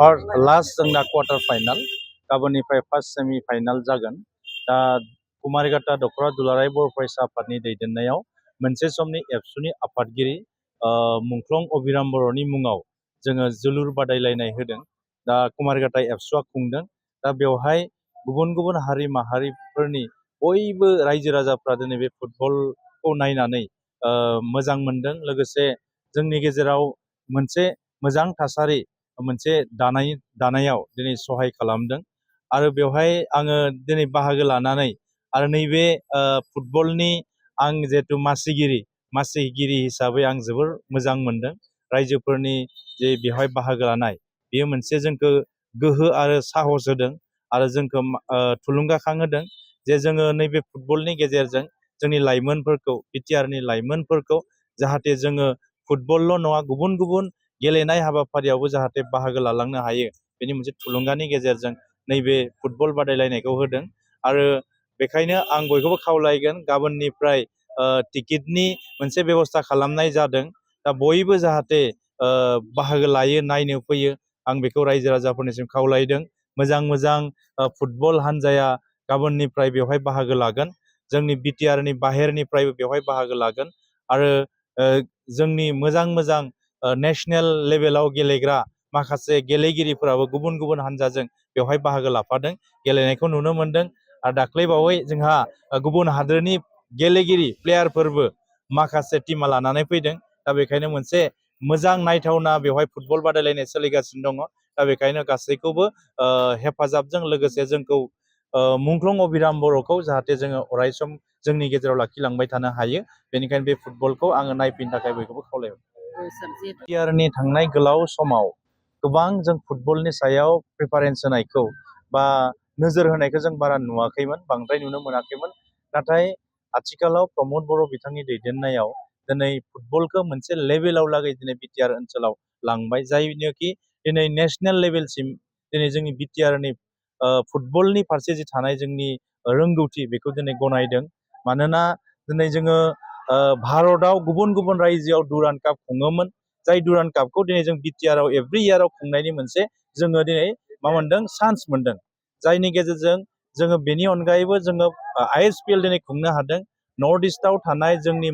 Last जोंना quarter final गाबोननिफ्राय first सेमि final जागोन। दा कुमारिघाटा दख'रा दुलाराय बर' फरायसा आफादनि दैदेननायाव मोनसे समनि एबसुनि आफादगिरि मुंख्लं अबिराम बर'नि मुङाव जोङो जोलुर बादायलायनाय होदों। दा कुमारिघाटा एबसुआ खुंदों। दा बेवहाय गुबुन गुबुन हारि माहारिफोरनि बयबो रायजो राजाफ्रा दिनै बे फुटबलखौ नायनानै मोजां मोनदों। लोगोसे जोंनि गेजेराव मोनसे मोजां थासारि मोनसे दानायाव दिनै सहाय खालामदों। आरो बेवहाय आङो दिनै बाहागो लानानै आरो नैबे फुटबलनि आं जिहेतु मासिगिरि हिसाबै आं जोबोर मोजां मोनदों। रायजोफोरनि जे बेवहाय बाहागो लानाय बेयो मोनसे जोंखौ गोहो आरो साहस होदों आरो जोंखौ थुलुंगाखां होदों जे जोङो नैबे फुटबलनि गेजेरजों जोंनि लाइमोनफोरखौ बिटिआरनि लाइमोनफोरखौ जाहाथे जोङो फुटबलल' नङा गुबुन गुबुन गेलेनाय हाबाफारियावबो जाहाथे बाहागो लालांनो हायो, बेनि मोनसे थुलुंगानि गेजेरजों नैबे फुटबल बादायलायनायखौ होदों। आरो बेखायनो आं बयखौबो खावलायगोन गाबोननिफ्राय टिकेटनि मोनसे बेबस्था खालामनाय जादों। दा बयबो जाहाथे बाहागो लायो, नायनो फैयो, आं बेखौ रायजो राजाफोरनिसिम खावलायदों। मोजां फुटबल हान्जाया गाबोननिफ्राय बेवहाय बाहागो लागोन। जोंनि बिटिआरनि बाहेरनिफ्रायबो बेवहाय बाहागो लागोन। आरो जोंनि मोजां नेसनेल लेभेलाव गेलेग्रा माखासे गेलेगिरिफोराबो गुबुन गुबुन हान्जाजों बेवहाय बाहागो लाफादों, गेलेनायखौ नुनो मोन्दों। आरो दाख्लैबावै जोंहा गुबुन हादोरनि गेलेगिरि प्लेयारफोरबो माखासे टिमा लानानै फैदों। दा बेखायनो मोनसे मोजां नायथावना बेवहाय फुटबल बादायलायनाय सोलिगासिनो दङ। दा बेखायनो गासैखौबो हेफाजाबजों लोगोसे जोंखौ मुंख्लं अबिराम बर'खौ जाहाथे जोङो अरायसम जोंनि गेजेराव लाखिलांबाय थानो हायो, बेनिखायनो बे फुटबलखौ आङो नायफैनो थाखाय बयखौबो खावलायबाय। बिटिआरनि थांनाय गोलाव समाव गोबां जों फुटबलनि सायाव प्रिफारेन्स होनायखौ बा नोजोर होनायखौ जों बारा नुवाखैमोन, बांद्राय नुनो मोनाखैमोन। नाथाय आथिखालाव प्रमद बर' बिथांनि दैदेननायाव दिनै फुटबलखौ मोनसे लेभेलाव लागै दिनै बिटिआर ओनसोलाव लांबाय, जायनोखि दिनै नेसनेल लेभेलसिम दिनै जोंनि बिटिआरनि फुटबलनि फारसे जि थानाय जोंनि रोंगौथि बेखौ दिनै गनायदों। मानोना दिनै जोङो भारतआव गुबुन गुबुन रायजोआव डुरान्ड काप खुङोमोन, जाय डुरान्ड कापखौ दिनै जों बिटिआरआव एभ्रि इयाराव खुंनायनि मोनसे जोङो दिनै मा मोनदों, चान्स मोनदों। जायनि गेजेरजों जोङो बेनि अनगायैबो जोङो आइएसपिएल दिनै खुंनो हादों। नर्थ इस्टआव थानाय जोंनि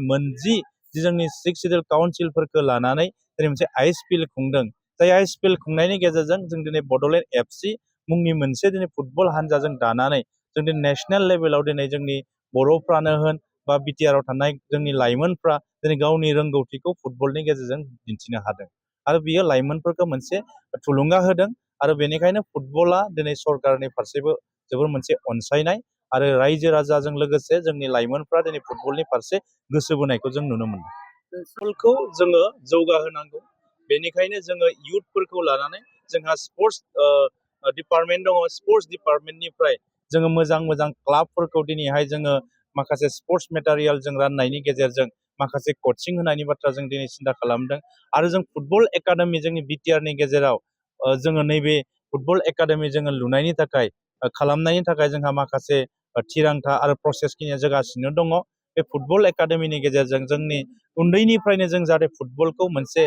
जोंनि 6 सिडिउल काउन्सिलफोरखौ लानानै दिनै मोनसे आइएसपिएल खुंदों। जाय आइएसपिएल खुंनायनि गेजेरजों जों दिनै बड'लेण्ड एफसि मुंनि मोनसे दिनै फुटबल हान्जाजों दानानै जों दिनै नेसनेल लेभेलाव दिनै जोंनि बर'फ्रानो होन बा बिटिआरआव थानाय जोंनि लाइमोनफ्रा दिनै गावनि रोंगौथिखौ फुटबलनि गेजेरजों दिन्थिनो हादों। आरो बियो लाइमोनफोरखौ मोनसे थुलुंगा होदों। आरो बेनिखायनो फुटबला दिनै सरकारनि फारसेबो जोबोर मोनसे अनसायनाय आरो रायजो राजाजों लोगोसे जोंनि लाइमोनफ्रा दिनै फुटबलनि फारसे गोसो बोनायखौ जों नुनो मोनदों। फुटबलखौ जोङो जौगाहोनांगौ, बेनिखायनो जोङो इयुथफोरखौ लानानै जोंहा स्पर्ट्स डिपार्टमेन्ट दङ। स्पर्ट्स डिपार्टमेन्टनिफ्राय जोङो मोजां क्लाबफोरखौ दिनैहाय जोङो माखासे स्पर्ट्स मेटेरियेल जों राननायनि गेजेरजों माखासे कचिं होनायनि बाथ्रा जों दिनै सिन्था खालामदों। आरो जों फुटबल एकाडेमि जोंनि बिटिआरनि गेजेराव जोङो नैबे फुटबल एकाडेमि जोङो लुनायनि थाखाय खालामनायनि थाखाय जोंहा माखासे थिरांथा आरो प्रसेसखिनिया जागासिनो दङ। बे फुटबल एकाडेमिनि गेजेरजों जोंनि उन्दैनिफ्रायनो जों जाहाथे फुटबलखौ मोनसे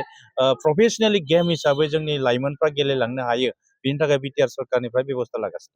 प्रफेसनेलि गेम हिसाबै जोंनि लाइमोनफ्रा गेलेलांनो हायो, बेनि थाखाय बिटिआर सरकारनिफ्राय बेबस्था लागासिनो।